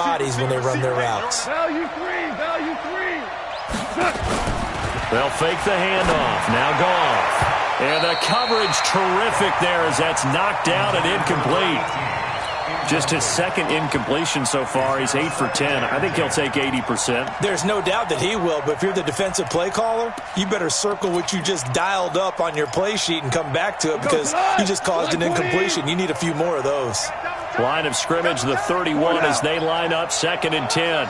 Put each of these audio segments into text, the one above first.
bodies when they run their routes. Value three, value three. They'll fake the handoff. Now Goff. And the coverage terrific there as that's knocked down and incomplete. Just his second incompletion so far. He's 8 for 10. I think he'll take 80%. There's no doubt that he will, but if you're the defensive play caller, you better circle what you just dialed up on your play sheet and come back to it because you just caused an incompletion. You need a few more of those. Line of scrimmage, the 31 as they line up, 2nd and 10.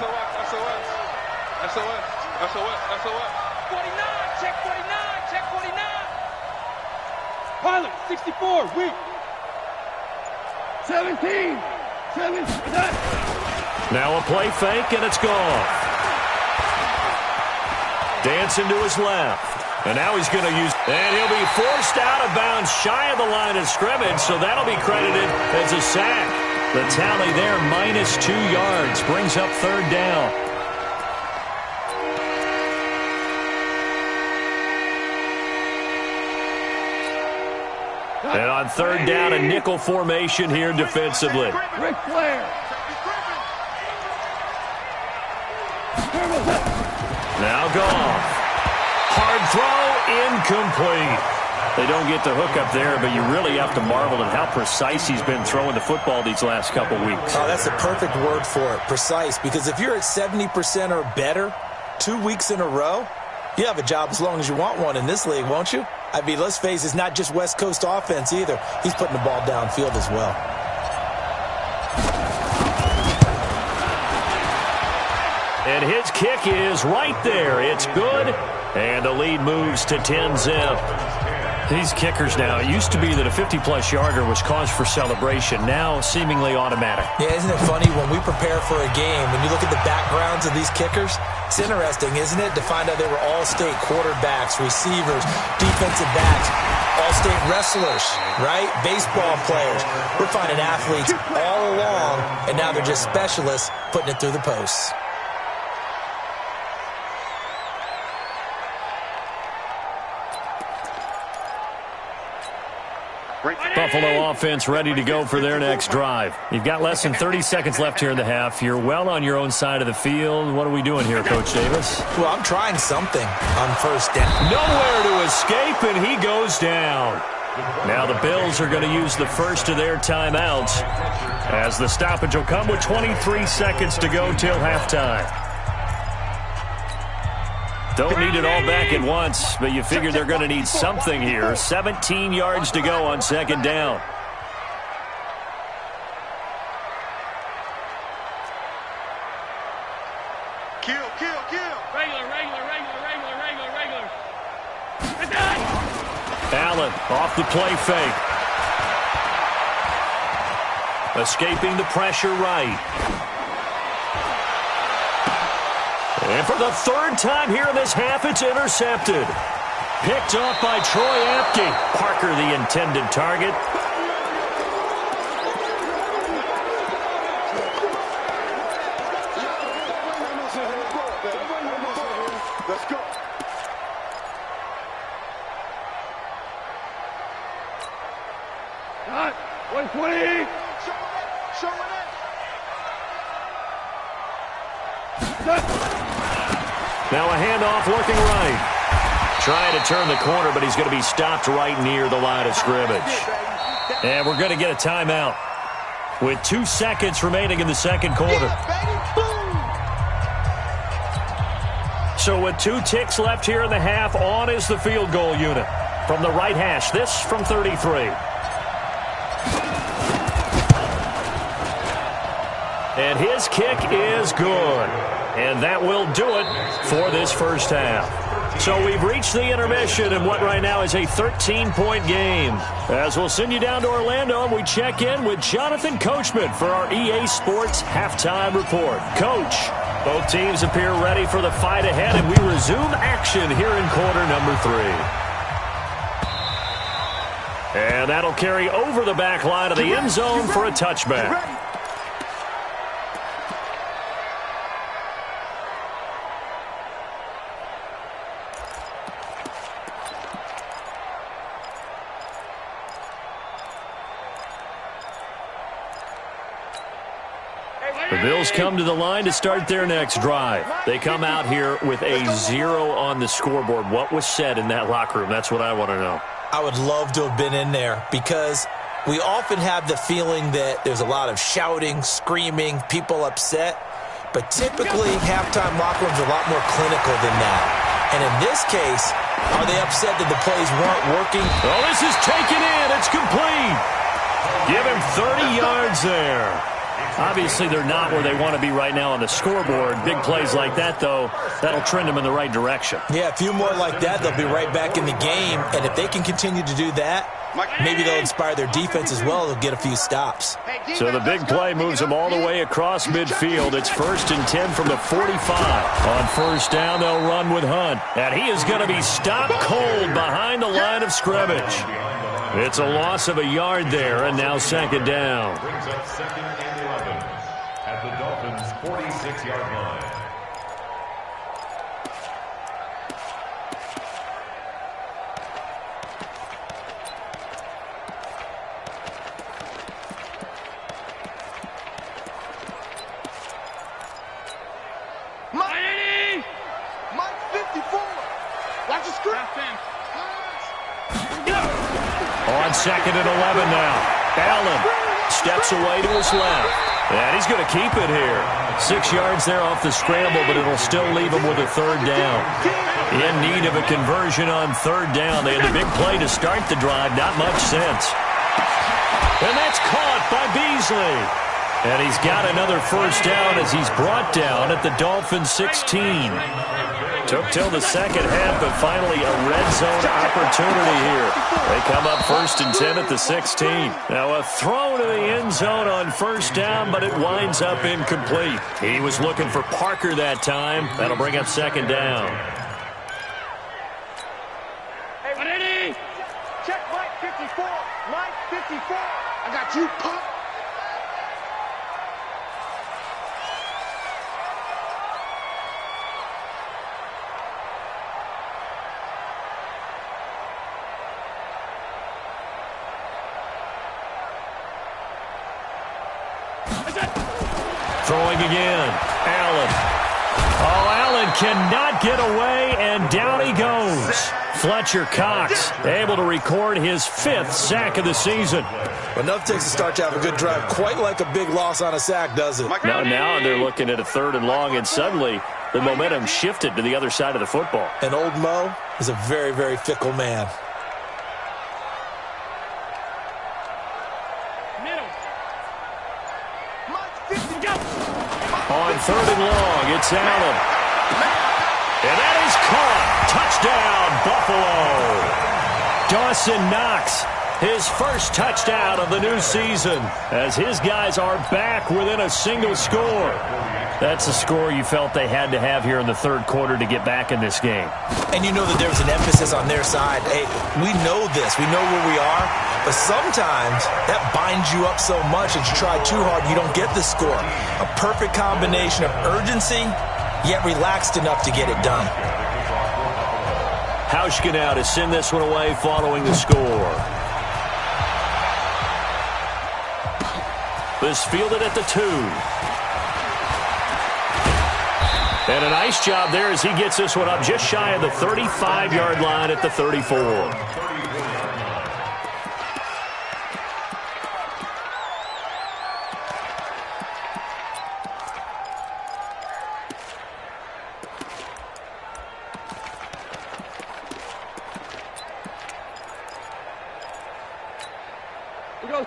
Pilot, 64, weak. 17. Now a play fake, and it's gone. Dancing to his left. And now he's going to use... And he'll be forced out of bounds shy of the line of scrimmage, so that'll be credited as a sack. The tally there, -2 yards, brings up 3rd down. And on 3rd down, a nickel formation here defensively. Ric Flair. Now Goff. Hard throw, incomplete. They don't get the hook up there, but you really have to marvel at how precise he's been throwing the football these last couple weeks. Oh, that's the perfect word for it, precise, because if you're at 70% or better 2 weeks in a row, you have a job as long as you want one in this league, won't you? I mean, let's face it, it's not just West Coast offense either. He's putting the ball downfield as well. And his kick is right there. It's good. And the lead moves to 10-zip. These kickers now, it used to be that a 50-plus yarder was cause for celebration. Now seemingly automatic. Yeah, isn't it funny when we prepare for a game, when you look at the backgrounds of these kickers, it's interesting, isn't it, to find out they were all-state quarterbacks, receivers, defensive backs, all-state wrestlers, right? Baseball players. We're finding athletes all along, and now they're just specialists putting it through the posts. Buffalo offense ready to go for their next drive. You've got less than 30 seconds left here in the half. You're well on your own side of the field. What are we doing here, Coach Davis? Well, I'm trying something on 1st down. Nowhere to escape, and he goes down. Now the Bills are going to use the first of their timeouts as the stoppage will come with 23 seconds to go till halftime. Don't need it all back at once, but you figure they're going to need something here. 17 yards to go on 2nd down. Kill. Regular. Allen off the play fake. Escaping the pressure right. And for the 3rd time here in this half, it's intercepted. Picked off by Troy Apke. Parker the intended target. Let's go. Got 120. Now a handoff looking right. Trying to turn the corner, but he's going to be stopped right near the line of scrimmage. And we're going to get a timeout with 2 seconds remaining in the 2nd quarter. So with 2 ticks left here in the half, on is the field goal unit. From the right hash, this from 33. And his kick is good. And that will do it for this first half. So we've reached the intermission in what right now is a 13-point game. As we'll send you down to Orlando, and we check in with Jonathan Coachman for our EA Sports Halftime Report. Coach, both teams appear ready for the fight ahead, and we resume action here in quarter number 3. And that'll carry over the back line of the end zone for a touchback. The Bills come to the line to start their next drive. They come out here with a 0 on the scoreboard. What was said in that locker room? That's what I want to know. I would love to have been in there because we often have the feeling that there's a lot of shouting, screaming, people upset. But typically, halftime locker rooms are a lot more clinical than that. And in this case, are they upset that the plays weren't working? Oh, this is taken in. It's complete. Give him 30 yards there. Obviously, they're not where they want to be right now on the scoreboard. Big plays like that, though, that'll trend them in the right direction. Yeah, a few more like that, they'll be right back in the game. And if they can continue to do that, maybe they'll inspire their defense as well. They'll get a few stops. So the big play moves them all the way across midfield. It's 1st and 10 from the 45. On first down, they'll run with Hunt. And he is going to be stopped cold behind the line of scrimmage. It's a loss of a yard there, and now 2nd down. Brings up 2nd and 11 at the Dolphins' 46-yard line. Mike 54. Watch the screen. On 2nd and 11 now. Allen steps away to his left. And he's going to keep it here. 6 yards there off the scramble, but it'll still leave him with a 3rd down. In need of a conversion on 3rd down. They had a big play to start the drive. Not much sense. And that's caught by Beasley. And he's got another 1st down as he's brought down at the Dolphins' 16. Took till the 2nd half, but finally a red zone opportunity here. They come up 1st and 10 at the 16. Now a throw to the end zone on 1st down, but it winds up incomplete. He was looking for Parker that time. That'll bring up 2nd down. Hey, check Mike 54. Mike 54. I got you, pop. Throwing again. Allen. Oh, Allen cannot get away, and down he goes. Fletcher Cox able to record his 5th sack of the season. Enough takes to start to have a good drive. Quite like a big loss on a sack, does it? Now they're looking at a 3rd and long, and suddenly the momentum shifted to the other side of the football. And old Mo is a very, very fickle man. On 3rd and long, it's Allen. And that is caught. Touchdown, Buffalo. Dawson Knox, his 1st touchdown of the new season, as his guys are back within a single score. That's a score you felt they had to have here in the 3rd quarter to get back in this game. And you know that there's an emphasis on their side. Hey, we know this. We know where we are. But sometimes that binds you up so much that you try too hard, you don't get the score. A perfect combination of urgency, yet relaxed enough to get it done. Hauschka now to send this one away following the score. This fielded at the 2. And a nice job there as he gets this one up just shy of the 35-yard line at the 34.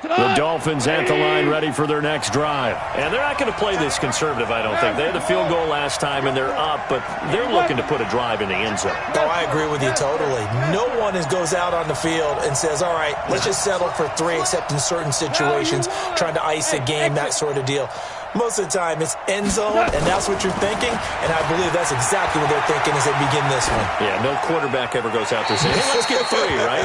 The Dolphins at the line ready for their next drive. And they're not going to play this conservative, I don't think. They had the field goal last time, and they're up, but they're looking to put a drive in the end zone. Oh, I agree with you totally. No one goes out on the field and says, all right, let's just settle for 3, except in certain situations, trying to ice a game, that sort of deal. Most of the time, it's end zone, and that's what you're thinking, and I believe that's exactly what they're thinking as they begin this one. Yeah, no quarterback ever goes out there saying, hey, let's get 3, right?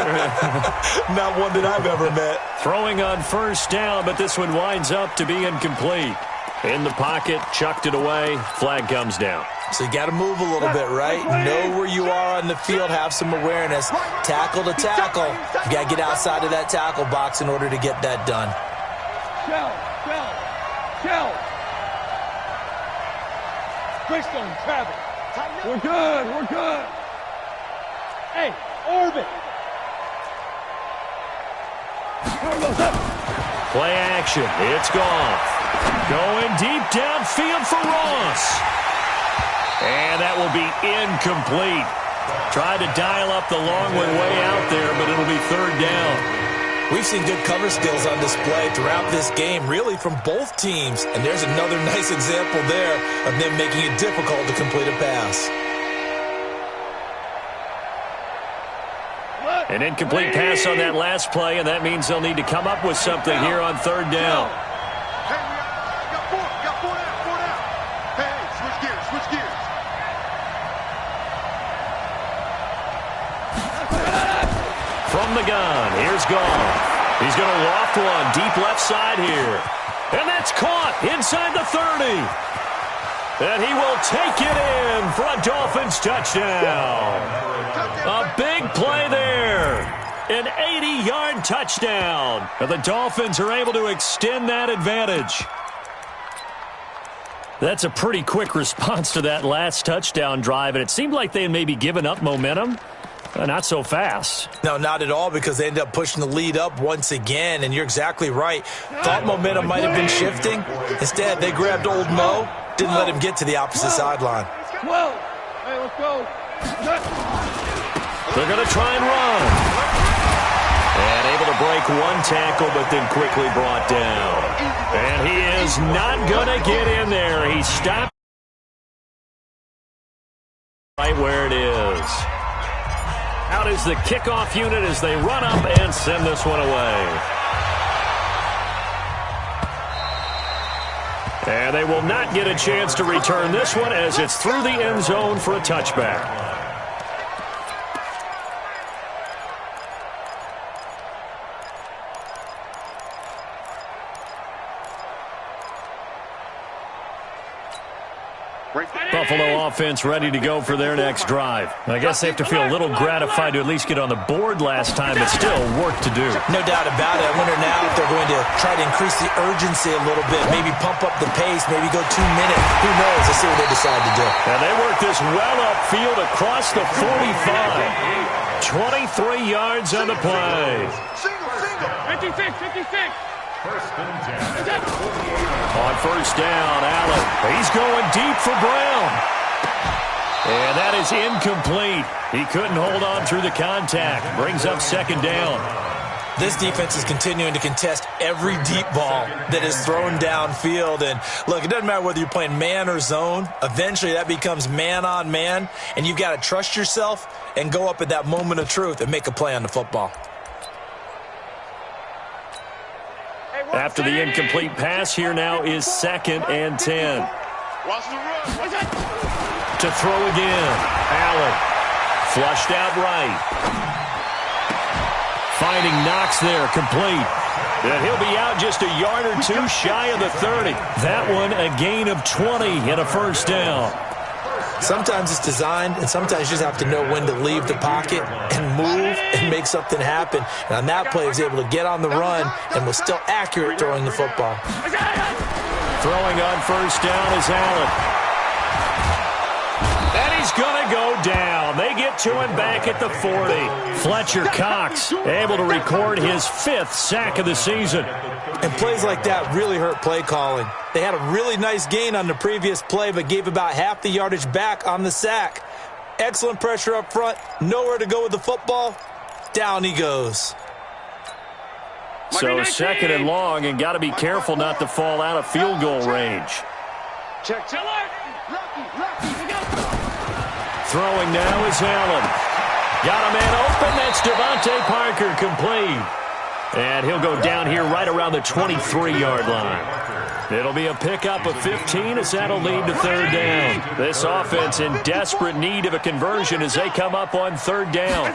Not one that I've ever met. Throwing on 1st down, but this one winds up to be incomplete. In the pocket, chucked it away, flag comes down. So you got to move a little bit, right? Know where you are on the field, have some awareness. Tackle to tackle. You got to get outside of that tackle box in order to get that done. Shell. Switch on Travis. We're good. We're good. Hey, orbit. Play action. It's gone. Going deep downfield for Ross. And that will be incomplete. Tried to dial up the long one way out there, but it'll be third down. We've seen good cover skills on display throughout this game, really from both teams. And there's another nice example there of them making it difficult to complete a pass. An incomplete pass on that last play, and that means they'll need to come up with something here on third down. Hey, got four down. Hey, switch gears. From the gun, here's Goff. He's going to loft one deep left side here. And that's caught inside the 30. And he will take it in for a Dolphins touchdown. A big play there. An 80-yard touchdown. And the Dolphins are able to extend that advantage. That's a pretty quick response to that last touchdown drive, and it seemed like they had maybe given up momentum. Not so fast. No, not at all, because they ended up pushing the lead up once again, and you're exactly right. Thought momentum might have been shifting. Instead, they grabbed old Mo, didn't let him get to the opposite sideline. Whoa. Hey, let's go. They're going to try and run. And able to break one tackle, but then quickly brought down. And he is not going to get in there. He stopped right where it is. Out is the kickoff unit as they run up and send this one away. And they will not get a chance to return this one as it's through the end zone for a touchback. Buffalo offense ready to go for their next drive. I guess they have to feel a little gratified to at least get on the board last time, but still work to do. No doubt about it. I wonder now if they're going to try to increase the urgency a little bit, maybe pump up the pace, maybe go 2 minutes. Who knows? Let's see what they decide to do. And they work this well upfield across the 45. 23 yards on the play. Single. 56. First and 10. On first down, Allen. He's going deep for Brown. And that is incomplete. He couldn't hold on through the contact. Brings up second down. This defense is continuing to contest every deep ball that is thrown downfield. And look, it doesn't matter whether you're playing man or zone. Eventually that becomes man on man. And you've got to trust yourself and go up at that moment of truth and make a play on the football. After the incomplete pass, here now is second and 10. Watch the run. To throw again. Allen. Flushed out right. Finding Knox there, complete. And he'll be out just a yard or two shy of the 30. That one a gain of 20 and a first down. Sometimes it's designed, and sometimes you just have to know when to leave the pocket and move and make something happen. And on that play, he was able to get on the run and was still accurate throwing the football. Throwing on first down is Allen. And he's going to go down. They get to him back at the 40. Fletcher Cox able to record his 5th sack of the season. And plays like that really hurt play calling. They had a really nice gain on the previous play, but gave about half the yardage back on the sack. Excellent pressure up front. Nowhere to go with the football. Down he goes. So second and long, and got to be careful not to fall out of field goal range. Check. Throwing now is Allen. Got a man open. That's Devontae Parker, complete. And he'll go down here right around the 23-yard line. It'll be a pickup of 15 as that'll lead to third down. This offense in desperate need of a conversion as they come up on third down.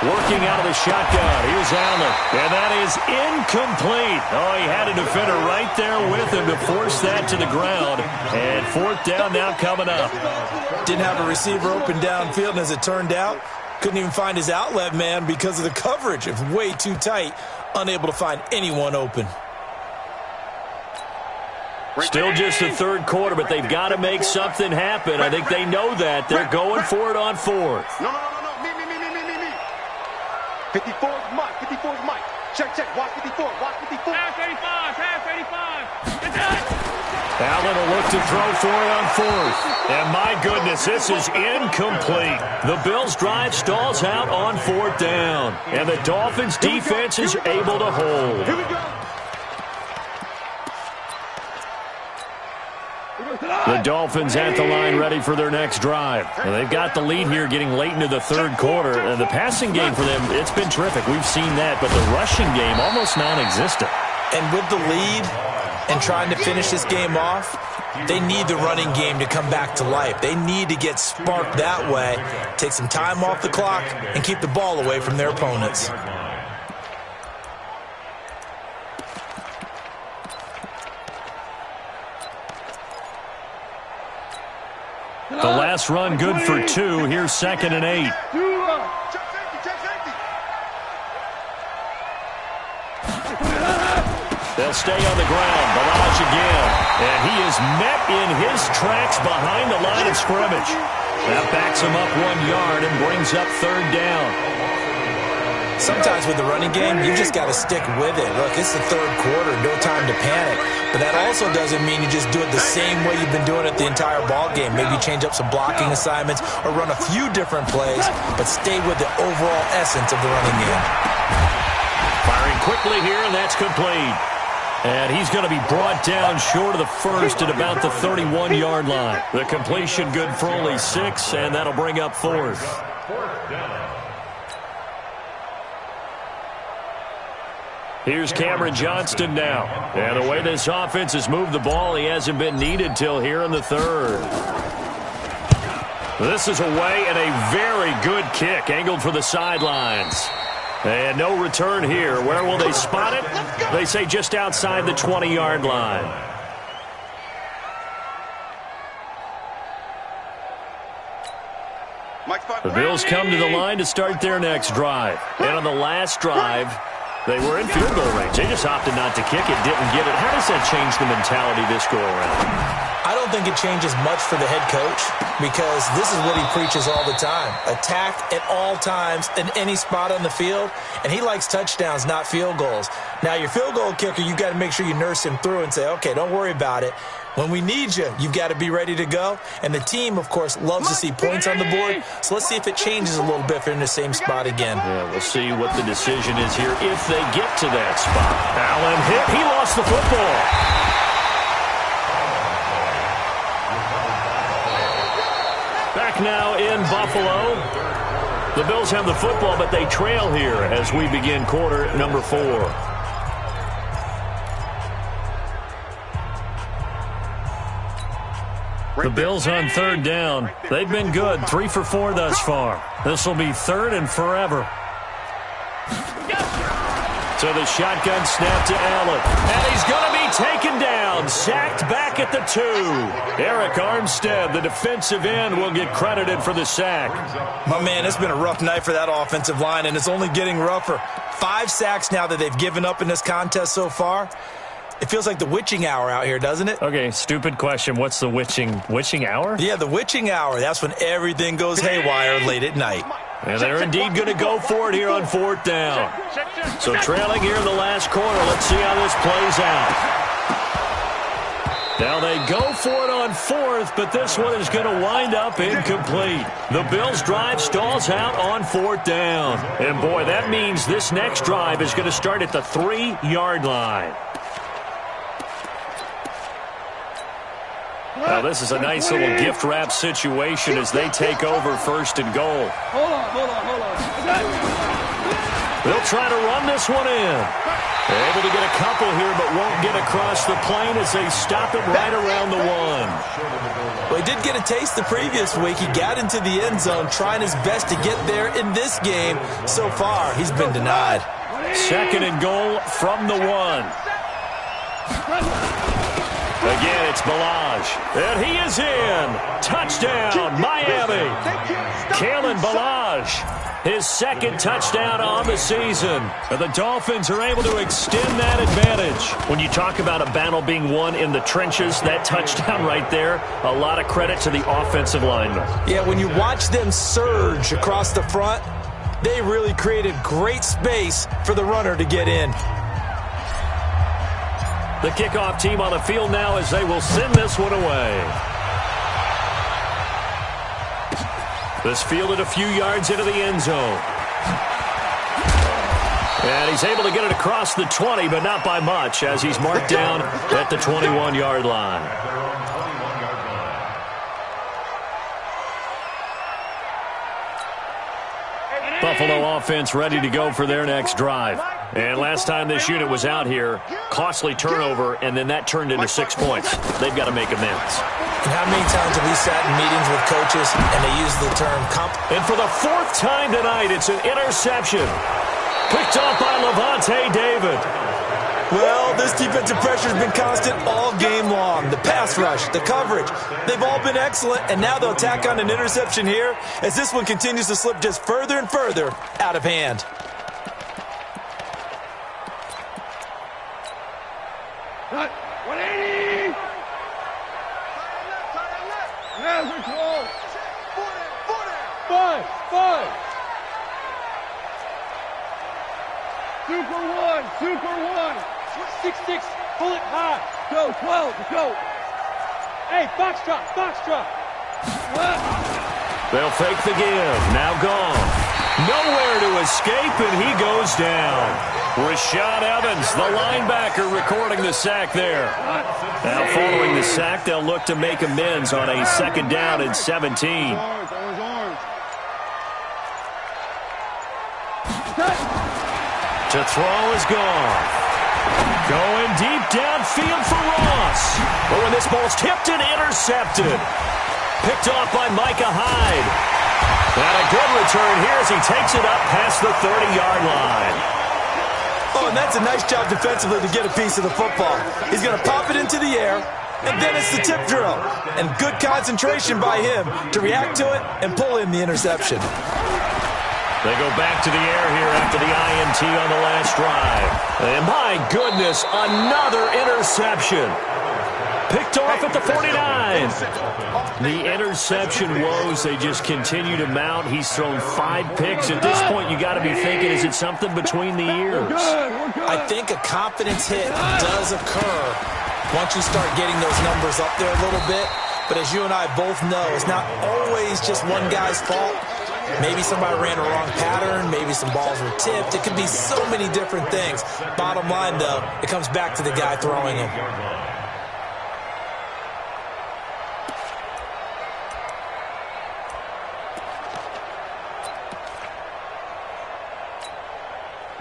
Working out of the shotgun. Here's Allen. And that is incomplete. Oh, he had a defender right there with him to force that to the ground. And fourth down now coming up. Didn't have a receiver open downfield, and as it turned out, couldn't even find his outlet man because of the coverage. It was way too tight, unable to find anyone open. Still just the third quarter, but they've got to make something happen. I think they know that. They're going for it on fourth. No. Me. 54 is Mike. 54 is Mike. Check. Watch 54. Watch 54. Half 85. It's done. Allen will look to throw for it on fourth. And my goodness, this is incomplete. The Bills' drive stalls out on fourth down. And the Dolphins' defense is able to hold. Here we go. The Dolphins at the line ready for their next drive. And they've got the lead here getting late into the third quarter. And the passing game for them, it's been terrific. We've seen that. But the rushing game, almost non-existent. And with the lead and trying to finish this game off, they need the running game to come back to life. They need to get sparked that way, take some time off the clock, and keep the ball away from their opponents. The last run good for 2. Here's 2nd and 8. They'll stay on the ground. Balaj again. And he is met in his tracks behind the line of scrimmage. That backs him up 1 yard and brings up third down. Sometimes with the running game, you just got to stick with it. Look, it's the third quarter, no time to panic. But that also doesn't mean you just do it the same way you've been doing it the entire ball game. Maybe change up some blocking assignments or run a few different plays, but stay with the overall essence of the running game. Firing quickly here, and that's complete. And he's going to be brought down short of the first at about the 31-yard line. The completion good for only 6, and that'll bring up fourth. Here's Cameron Johnston now. And the way this offense has moved the ball, he hasn't been needed till here in the third. This is away and a very good kick, angled for the sidelines. And no return here. Where will they spot it? They say just outside the 20-yard line. The Bills come to the line to start their next drive. And on the last drive, they were in field goal range. They just opted not to kick it, didn't get it. How does that change the mentality this go-around? I don't think it changes much for the head coach because this is what he preaches all the time. Attack at all times in any spot on the field, and he likes touchdowns, not field goals. Now, your field goal kicker, you got to make sure you nurse him through and say, okay, don't worry about it. When we need you, you've got to be ready to go. And the team, of course, loves to see points on the board. So let's see if it changes a little bit if they're in the same spot again. Yeah, we'll see what the decision is here if they get to that spot. Allen hit. He lost the football. Back now in Buffalo. The Bills have the football, but they trail here as we begin quarter number 4. The Bills on third down. They've been good. 3 for 4 thus far. This will be third and forever. So the shotgun snap to Allen. And he's going to be taken down. Sacked back at the 2. Eric Armstead, the defensive end, will get credited for the sack. My man, it's been a rough night for that offensive line, and it's only getting rougher. 5 sacks now that they've given up in this contest so far. It feels like the witching hour out here, doesn't it? Okay, stupid question. What's the witching hour? Yeah, the witching hour. That's when everything goes haywire late at night. And they're indeed going to go for it here on fourth down. So trailing here in the last quarter. Let's see how this plays out. Now they go for it on fourth, but this one is going to wind up incomplete. The Bills' drive stalls out on fourth down. And boy, that means this next drive is going to start at the 3-yard line. Now, this is a nice little gift wrap situation as they take over first and goal. Hold on. They'll try to run this one in. They're able to get a couple here, but won't get across the plane as they stop it right around the 1. Well, he did get a taste the previous week. He got into the end zone, trying his best to get there in this game. So far, he's been denied. Second and goal from the 1. Again, it's Balaj. And he is in. Touchdown, Miami. Kalen Balaj. his second touchdown on the season. And the Dolphins are able to extend that advantage. When you talk about a battle being won in the trenches, that touchdown right there, a lot of credit to the offensive linemen. Yeah, when you watch them surge across the front, they really created great space for the runner to get in. The kickoff team on the field now as they will send this one away. This fielded a few yards into the end zone. And he's able to get it across the 20, but not by much, as he's marked down at the 21-yard line. Buffalo offense ready to go for their next drive. And last time this unit was out here, costly turnover, and then that turned into 6 points. They've got to make amends. And how many times have we sat in meetings with coaches and they use the term And for the fourth time tonight, it's an interception. Picked off by Levante David. Well, this defensive pressure has been constant all game long. The pass rush, the coverage, they've all been excellent, and now they'll tack on an interception here as this one continues to slip just further and further out of hand. Cut. 180. Hands are close. 5. Super one. 6-6. Pull it high. Go 12. Go. Hey, box drop. They'll fake the give. Now gone. Nowhere to escape, and he goes down. Rashad Evans, the linebacker, recording the sack there. Now following the sack, they'll look to make amends on a 2nd down and 17. To throw is gone. Going deep downfield for Ross. But when this ball's tipped and intercepted. Picked off by Micah Hyde. And a good return here as he takes it up past the 30-yard line. Oh, and that's a nice job defensively to get a piece of the football. He's going to pop it into the air, and then it's the tip drill. And good concentration by him to react to it and pull in the interception. They go back to the air here after the INT on the last drive. And my goodness, another interception. Picked off at the 49. The interception woes, they just continue to mount. He's thrown 5 picks. At this point, you got to be thinking, is it something between the ears? I think a confidence hit does occur once you start getting those numbers up there a little bit. But as you and I both know, it's not always just one guy's fault. Maybe somebody ran a wrong pattern. Maybe some balls were tipped. It could be so many different things. Bottom line, though, it comes back to the guy throwing them.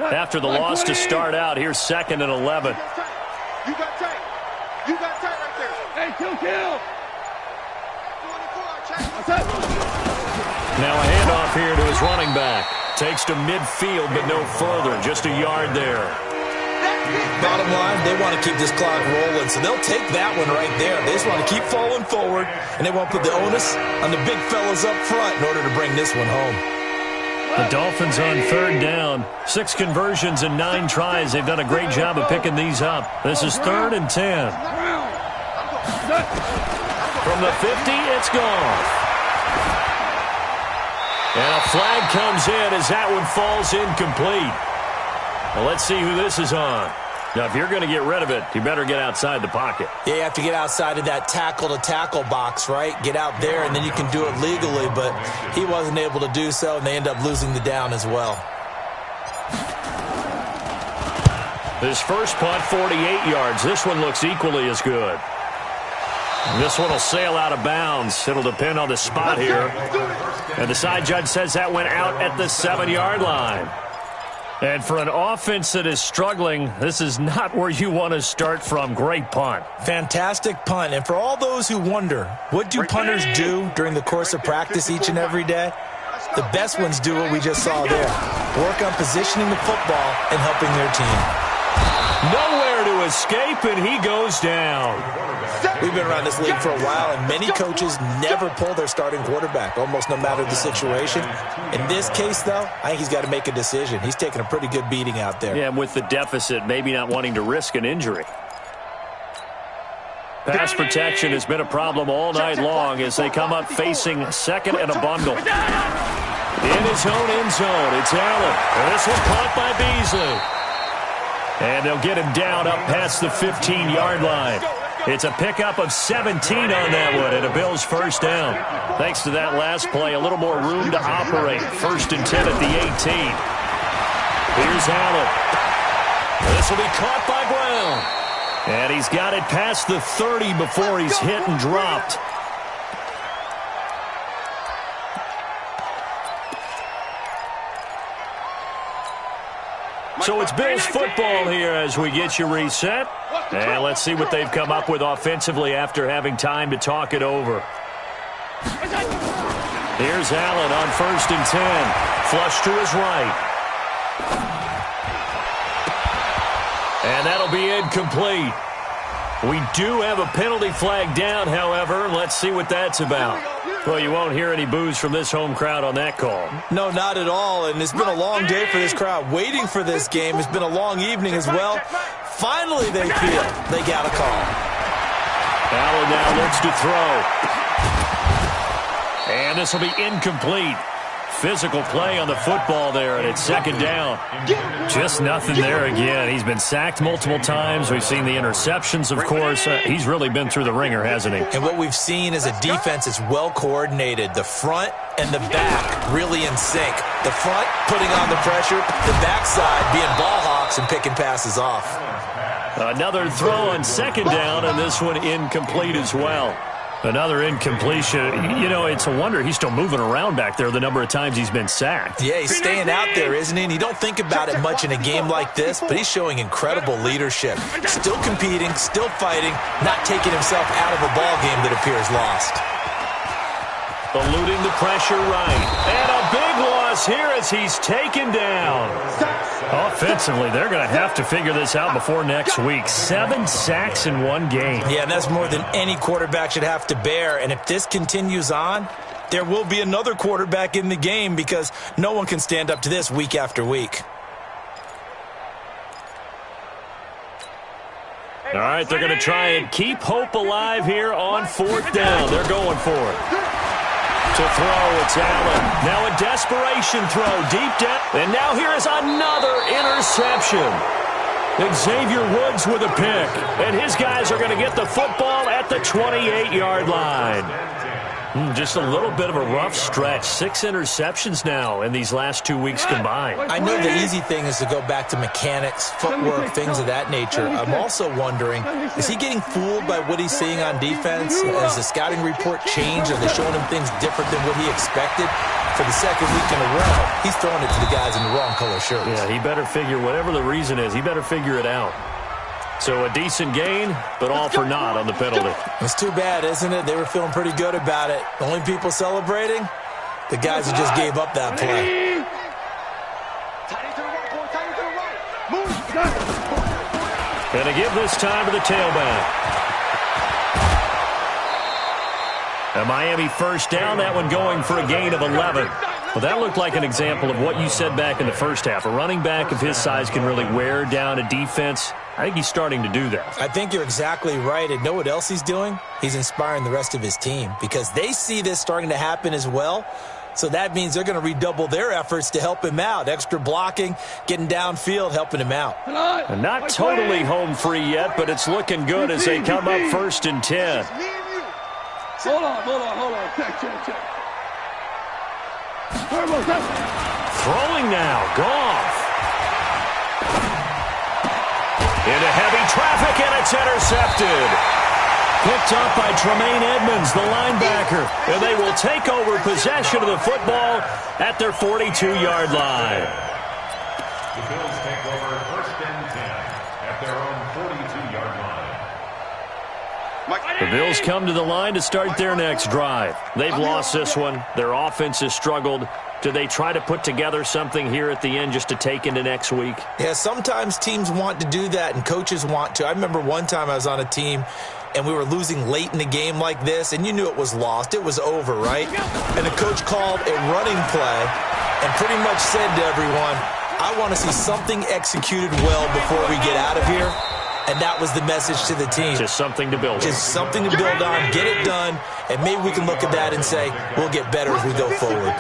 After the loss to start out, here's 2nd and 11. You got tight right there. Hey, kill. Now a handoff here to his running back. Takes to midfield, but no further. Just a yard there. Bottom line, they want to keep this clock rolling, so they'll take that one right there. They just want to keep falling forward, and they want to put the onus on the big fellas up front in order to bring this one home. The Dolphins on 3rd down. 6 conversions and 9 tries. They've done a great job of picking these up. This is 3rd and 10. From the 50, it's gone. And a flag comes in as that one falls incomplete. Well, let's see who this is on. Now, if you're going to get rid of it, you better get outside the pocket. Yeah, you have to get outside of that tackle-to-tackle box, right? Get out there, and then you can do it legally, but he wasn't able to do so, and they end up losing the down as well. His first punt, 48 yards. This one looks equally as good. This one will sail out of bounds. It'll depend on the spot here. And the side judge says that went out at the 7-yard line. And for an offense that is struggling, this is not where you want to start from. Great punt. Fantastic punt. And for all those who wonder, what do punters do during the course of practice each and every day? The best ones do what we just saw there. Work on positioning the football and helping their team. Nowhere to escape, and he goes down. We've been around this league for a while, and many coaches never pull their starting quarterback, almost no matter the situation. In this case, though, I think he's got to make a decision. He's taking a pretty good beating out there. Yeah, and with the deficit, maybe not wanting to risk an injury. Pass protection has been a problem all night long as they come up facing second and a bundle. In his own end zone, it's Allen. And this one caught by Beasley. And they'll get him down up past the 15-yard line. It's a pickup of 17 on that one and a Bills first down. Thanks to that last play, a little more room to operate. 1st and 10 at the 18. Here's Allen. This will be caught by Brown. And he's got it past the 30 before he's hit and dropped. So it's Bills football here as we get you reset. And let's see what they've come up with offensively after having time to talk it over. Here's Allen on 1st and 10. Flush to his right. And that'll be incomplete. We do have a penalty flag down, however. Let's see what that's about. Well, you won't hear any boos from this home crowd on that call. No, not at all. And it's been a long day for this crowd waiting for this game. It's been a long evening as well. Finally, they feel they got a call. Allen now looks to throw. And this will be incomplete. Physical play on the football there, and it's 2nd down. Just nothing there again. He's been sacked multiple times. We've seen the interceptions, of course. He's really been through the ringer, hasn't he? And what we've seen is a defense that's well coordinated. The front and the back really in sync. The front putting on the pressure, the backside being ball hawks and picking passes off. Another throw on 2nd down, and this one incomplete as well. Another incompletion. You know, it's a wonder he's still moving around back there the number of times he's been sacked. Yeah, he's staying out there, isn't he? And you don't think about it much in a game like this, but he's showing incredible leadership. Still competing, still fighting, not taking himself out of a ball game that appears lost. Eluding the pressure right. And a big loss here as he's taken down. Offensively, they're going to have to figure this out before next week. 7 sacks in one game. Yeah, and that's more than any quarterback should have to bear. And if this continues on, there will be another quarterback in the game because no one can stand up to this week after week. All right, they're going to try and keep hope alive here on 4th down. They're going for it. To throw, it's Allen. Now a desperation throw deep down. And now here is another interception. Xavier Woods with a pick. And his guys are going to get the football at the 28-yard line. Just a little bit of a rough stretch. 6 interceptions now in these last 2 weeks combined. I know the easy thing is to go back to mechanics, footwork, things of that nature. I'm also wondering, is he getting fooled by what he's seeing on defense? Has the scouting report changed? Are they showing him things different than what he expected? For the 2nd week in a row, he's throwing it to the guys in the wrong color shirts. Yeah, he better figure, whatever the reason is, he better figure it out. So a decent gain, but all for naught on the penalty. It's too bad, isn't it? They were feeling pretty good about it. The only people celebrating, the guys who just gave up that play. And to give this time to the tailback. A Miami first down, that one going for a gain of 11. Well, that looked like an example of what you said back in the first half. A running back of his size can really wear down a defense. I think he's starting to do that. I think you're exactly right. And know what else he's doing? He's inspiring the rest of his team because they see this starting to happen as well. So that means they're going to redouble their efforts to help him out. Extra blocking, getting downfield, helping him out. And not totally home free yet, but it's looking good as they come up 1st and 10. Hold on. Check. Throwing now, Goff. Into heavy traffic, and it's intercepted. Picked up by Tremaine Edmonds, the linebacker. And they will take over possession of the football at their 42-yard line. The Bills take over 1st and 10 at their own 42-yard line. The Bills come to the line to start their next drive. They've lost this one. Their offense has struggled. Do they try to put together something here at the end just to take into next week? Yeah, sometimes teams want to do that and coaches want to. I remember one time I was on a team and we were losing late in the game like this, and you knew it was lost. It was over, right? And the coach called a running play and pretty much said to everyone, I want to see something executed well before we get out of here. And that was the message to the team. Just something to build on. Just something to build on, get it done, and maybe we can look at that and say, we'll get better as we go forward.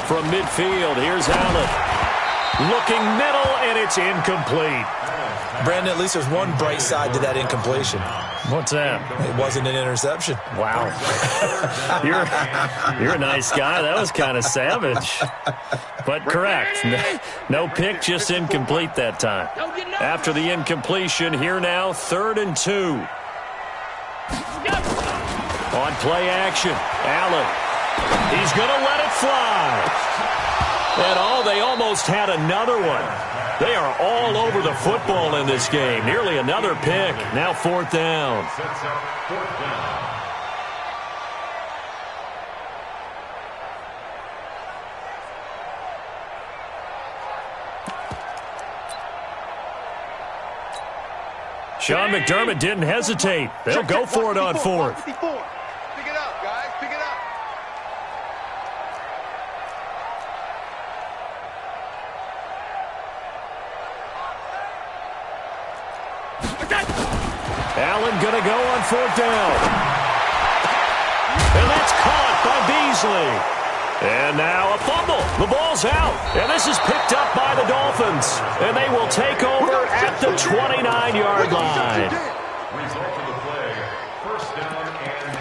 From midfield, here's Allen. Looking middle, and it's incomplete. Brandon, at least there's one bright side to that incompletion. What's that? It wasn't an interception. Wow. You're a nice guy. That was kind of savage. But correct. No pick, just incomplete that time. After the incompletion, here now, 3rd and 2. On play action, Allen. He's going to let it fly. And they almost had another one. They are all over the football in this game. Nearly another pick. Now 4th down. Sean McDermott didn't hesitate. They'll go for it on 4th. Pick it up, guys. Pick it up. Allen going to go on 4th down. And that's caught by Beasley. And now a fumble. The ball's out. And this is picked up by the Dolphins. And they will take over at the 29-yard line. Result of the play, 1st down and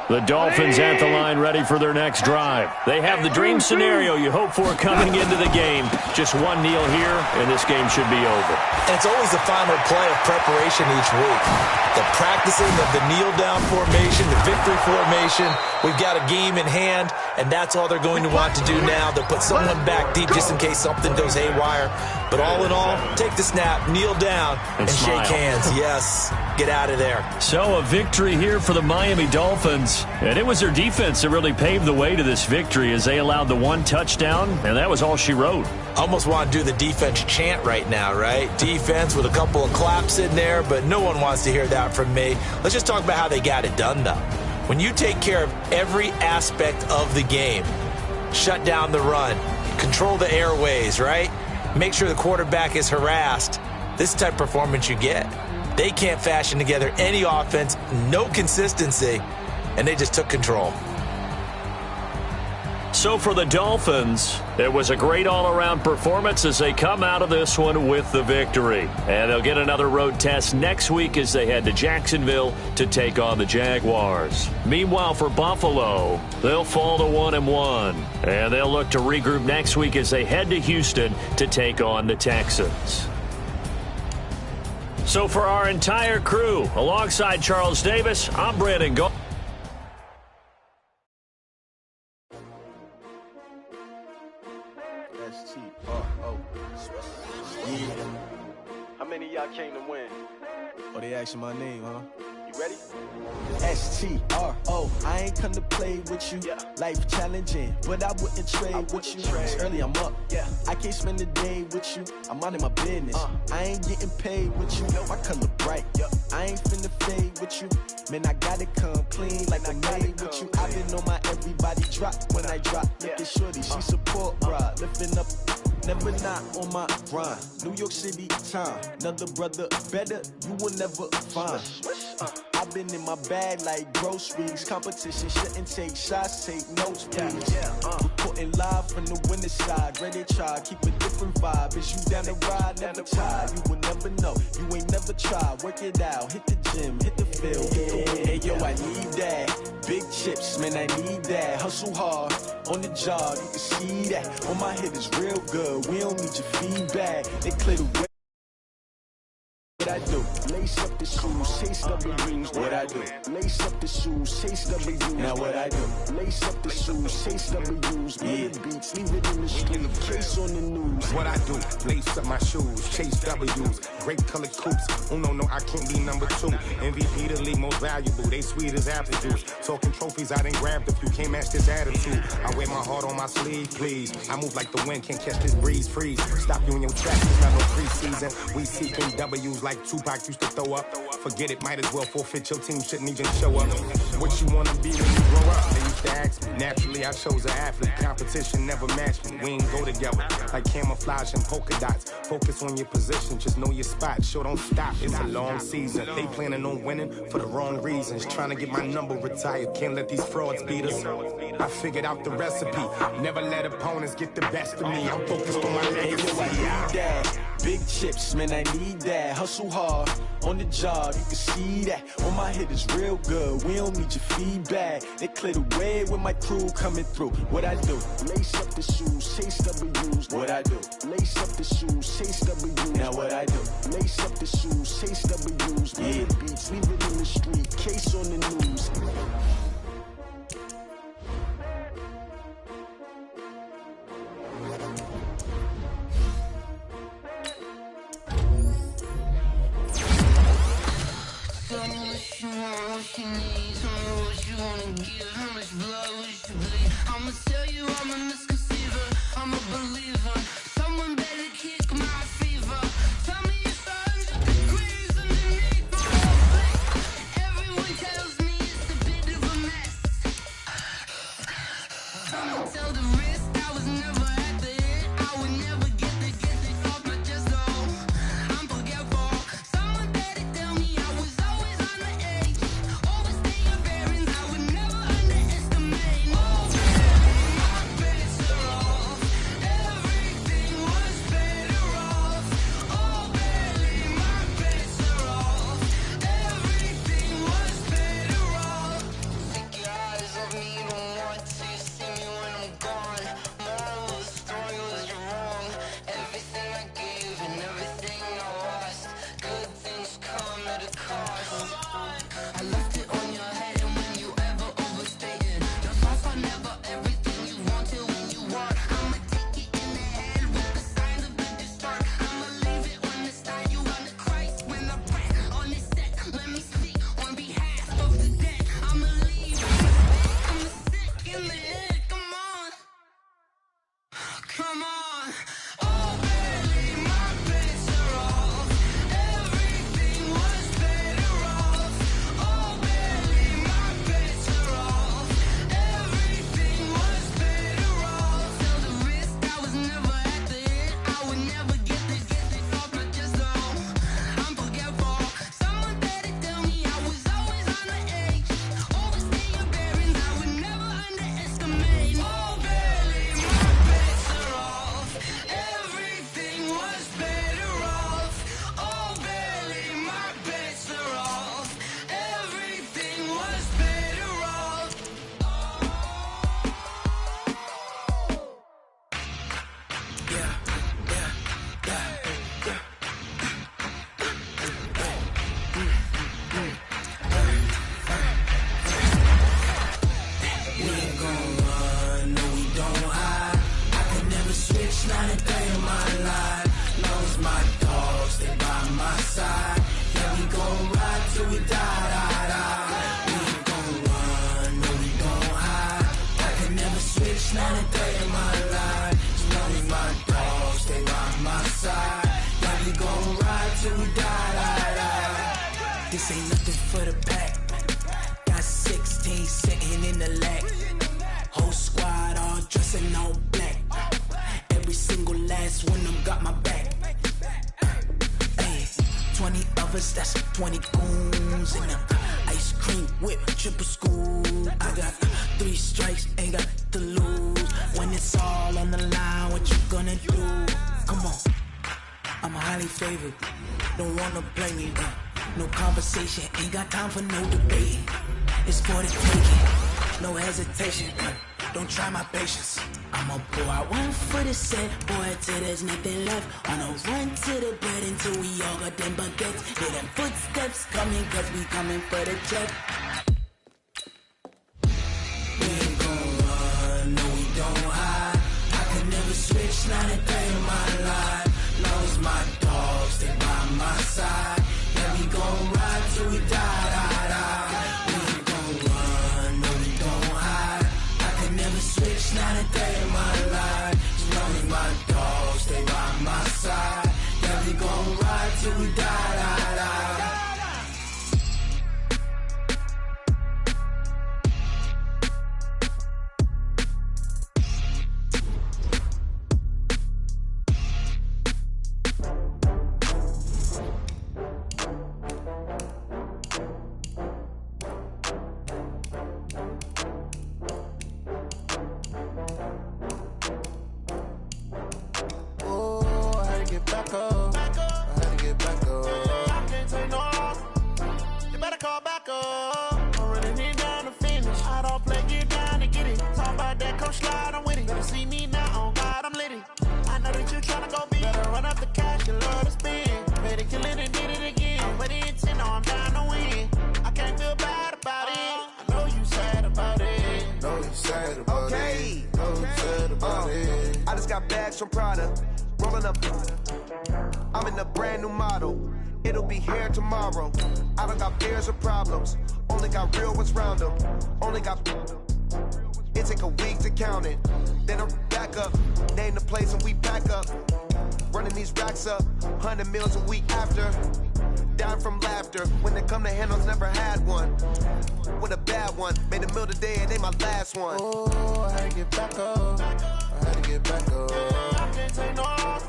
10. The Dolphins at the line ready for their next drive. They have the dream scenario you hope for coming into the game. Just one kneel here, and this game should be over. And it's always the final play of preparation each week. The practicing of the kneel-down formation, the victory formation. We've got a game in hand, and that's all they're going to want to do now. They'll put someone back deep just in case something goes haywire. But all in all, take the snap, kneel down, and shake hands. Yes, get out of there. So a victory here for the Miami Dolphins. And it was their defense that really paved the way to this victory as they allowed the 1 touchdown, and that was all she wrote. Almost want to do the defense chant right now, right? Defense with a couple of claps in there, but no one wants to hear that from me. Let's just talk about how they got it done, though. When you take care of every aspect of the game, shut down the run, control the airways, right? Make sure the quarterback is harassed. This is the type of performance you get. They can't fashion together any offense, no consistency, and they just took control. So for the Dolphins, it was a great all-around performance as they come out of this one with the victory. And they'll get another road test next week as they head to Jacksonville to take on the Jaguars. Meanwhile, for Buffalo, they'll fall to 1-1. And they'll look to regroup next week as they head to Houston to take on the Texans. So for our entire crew, alongside Charles Davis, I'm Brandon Gold. How many of y'all came to win? Oh, they asking my name, huh? You ready? S-T-R-O, I ain't come to play with you. Life challenging, but I wouldn't trade with you. It's early, I'm up. I can't spend the day with you. I'm minding my business. I ain't getting paid with you. My color bright. I ain't finna fade with you. Man, I gotta come clean like I made with you. I've been on my everybody drop when I drop. Look at shorty, she support, bruh. Lifting up, never not on my grind. New York City time, another brother better, you will never find. I've been in my bag like groceries. Competition shouldn't take shots, take notes, please. Reporting live from the winning side. Ready to try, keep a different vibe. Is you down the ride, never tired. You will never know, you ain't never tried. Work it out, hit the gym, hit the field, hit the win. Hey yo, I need that. Big chips, man, I need that. Hustle hard, on the job, you can see that. On my head is real good, we don't need your feedback. They clear the way. I do? Lace up the shoes, chase W's. What I do? Lace up the shoes, chase W's. Now what I do? Lace up the shoes, chase W's. Million beats, leave it in the street, case on the news. What I do? Lace up my shoes, chase W's. Great colored coops. Oh no, I can't be number 2. MVP the league most valuable. They sweet as apple juice. Talking trophies, I done grabbed a few. Can't match this attitude. I wear my heart on my sleeve, please. I move like the wind, can't catch this breeze. Freeze. Stop you in your tracks. It's not no preseason. We seeking W's like Tupac used to throw up. Forget it, might as well forfeit. Your team shouldn't even show up. What you wanna be when you grow up? They used to ask me. Naturally, I chose an athlete. Competition never matched me. We ain't go together like camouflage and polka dots. Focus on your position, just know your spot. Sure, don't stop. It's a long season. They planning on winning for the wrong reasons. Trying to get my number retired. Can't let these frauds beat us. I figured out the recipe. Never let opponents get the best of me. I'm focused on my legacy. I need that. Big chips, man, I need that. Hustle hard on the job, you can see that. On my head is real good. We don't need your feedback. They clear the way with my crew coming through. What I do? Lace up the shoes, chase W's. What I do? Lace up the shoes, chase W's. Now what I do? Lace up the shoes, chase W's. Million beats, leave it in the street, case on the news. Tell me what you want, what you need. Tell me what you wanna give. How much blood would you bleed? I'ma tell you I'm a misconceiver, I'm a believer. Someone better kick my fever. Tell me it's 100 degrees underneath my feet. Everyone tells me it's a bit of a mess. Someone tell the risk I was never at the end. I would never get it off my chest though. I'm forgetful. Someone better tell me I was always on the edge. Overstay your bearings, I would never underestimate. Oh baby, my bets are off. Everything was better off. Oh baby, my bets are off. Everything was better off. Take your eyes off me, you don't want to see me when I'm gone. Moral of the story was you're wrong. Everything I gave and everything I lost. Good things come at a cost. I left it on your head, and when you ever overstay it, your thoughts are never everything you wanted when you want. I'ma take it in the head with the signs of a distort. I'ma leave it on the side. You on the Christ when I press on this set. Let me speak on behalf of the dead. I'ma leave. I'm sick in the head. Come on. Come on. Oh baby, my bets are off. Everything was better off. Oh baby, my bets are off. Everything was better off. Tell the risk I was never at the end. I would never get it off my chest though. I'm forgetful. Someone better tell me I was always on the edge. Overstay your bearings, I would never underestimate. Oh baby, my bets are off. Everything was better off. Oh baby, my bets are off. Everything was better off. We ain't gon' run, no we don't hide. I can never switch, not a day in my life. Long as my dogs stay by my side. Yeah, we gon' ride till we die. We ain't gon' run, no we don't hide. I can never switch, not a day in my life. As long as my dogs stay by my side. Yeah, we gon' ride till we die. This ain't nothing for the pack. Got 16 sitting in the lag. Whole squad all dressed in all black. Every single last one of them got my back. Hey, 20 of us, that's 20 goons in the ice cream whip, triple scoop. I got 3 strikes, ain't got to lose. When it's all on the line, what you gonna do? Come on, I'm highly favored. Don't wanna blame me. No conversation, ain't got time for no debate. It's for the taking, no hesitation. Don't try my patience. I'ma pour out one for the set, boy, till there's nothing left. On a run to the bed until we all got them baguettes. Hear them footsteps coming, cause we coming for the check. We ain't gon' run, no we don't hide. I could never switch, not a day in my life. Long as my dogs, they by my side. Yeah, we gon' ride till we die, die, die. We ain't gon' run, no we don't hide. I could never switch, not a day in my life. As long as my dogs, they by my side. Yeah, we gon' ride till we die, die, die. From Prada, rolling up. I'm in a brand new model. It'll be here tomorrow. I don't got fears or problems. Only got real ones round them. Only got. It take a week to count it. Then I'm back up. Name the place and we pack up. Running these racks up. 100 meals a week after. Down from laughter. When they come to handles, never had one. With a bad one. Made a meal today and they my last one. Oh, I had to get back up. I had to get back up. I can't take no off.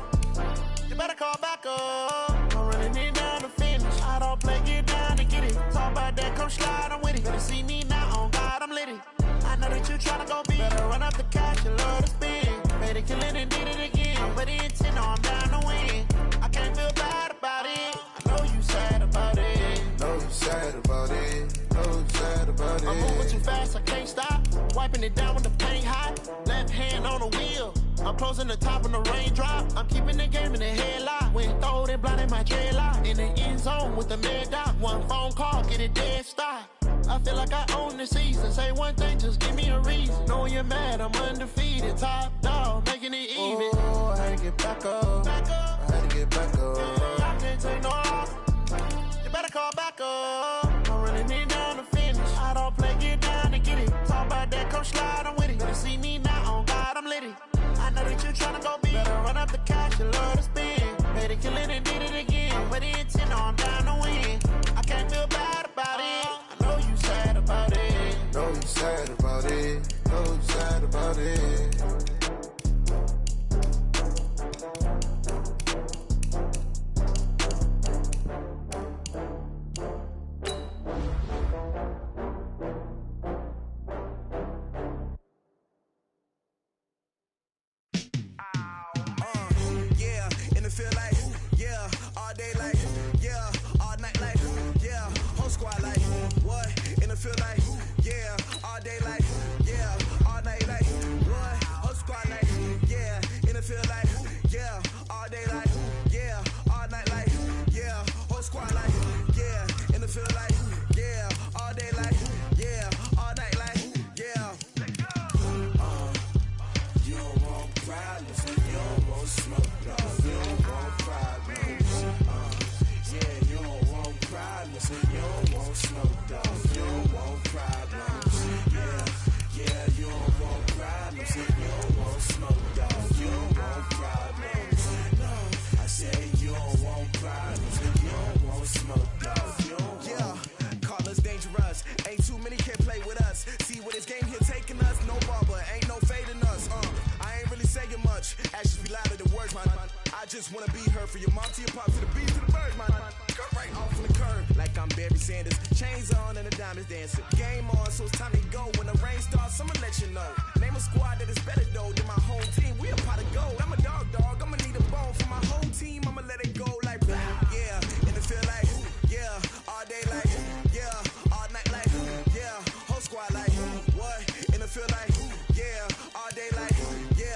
You better call back up. I'm running it down to finish. I don't play, get down to get it. Talk about that, come slide, I'm with it. Better see me now, on God, I'm litty. I know that you tryna go big. Better run up the cash, you love to spin. Made it, kill it, and did it again. But the intent, no, I'm down to win. I can't feel bad about it. I know you sad about it. Know you sad about it. Know you sad about it. I'm moving too fast, I can't stop. Wiping it down with the paint hot. Left hand on the wheel. I'm closing the top when the raindrop. I'm keeping the game in the headlock. When throwed and blinded my dreadlock. In the end zone with the mad dot. One phone call, get it dead stop. I feel like I own the season. Say one thing, just give me a reason. Knowing you're mad, I'm undefeated. Top dog, making it even. Oh, I had to get back up. I had to get back up. I can't take no off. You better call back up. I'm running it down to finish. I don't play, get down to get it. Talk about that, come slide, I'm with it. Better see me now, on God, I'm litty. I know that you tryna go big. Better run up the cash, you love to spin. Made it, kill it, and did it again. But the intent, no, I'm down to win. I can't feel bad about it. I know you sad about it. Know you sad about it. Know you sad about it. just wanna be her. For your mom to your pop, to the beat, to the bird, man. Cut right off from the curb, like I'm Barry Sanders. Chains on and the diamonds dancing. Game on, so it's time to go. When the rain starts, I'ma let you know. Name a squad that is better though than my whole team. We a pot of gold. I'm a dog, I'ma need a bone for my whole team. I'ma let it go like yeah, and it feel like yeah, all day like yeah, all night like yeah, whole squad like what? And it feel like yeah, all day like yeah.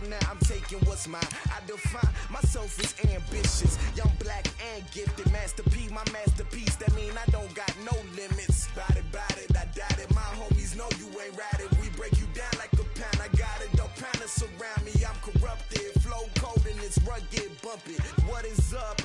now I'm taking what's mine. I define myself as ambitious, young, black, and gifted. Master P, my masterpiece. That mean I don't got no limits. Bout it, I doubt it. My homies know you ain't ratted. We break you down like a pound. I got it, don't pound us around me. I'm corrupted, flow cold and it's rugged, bumpy. What is up?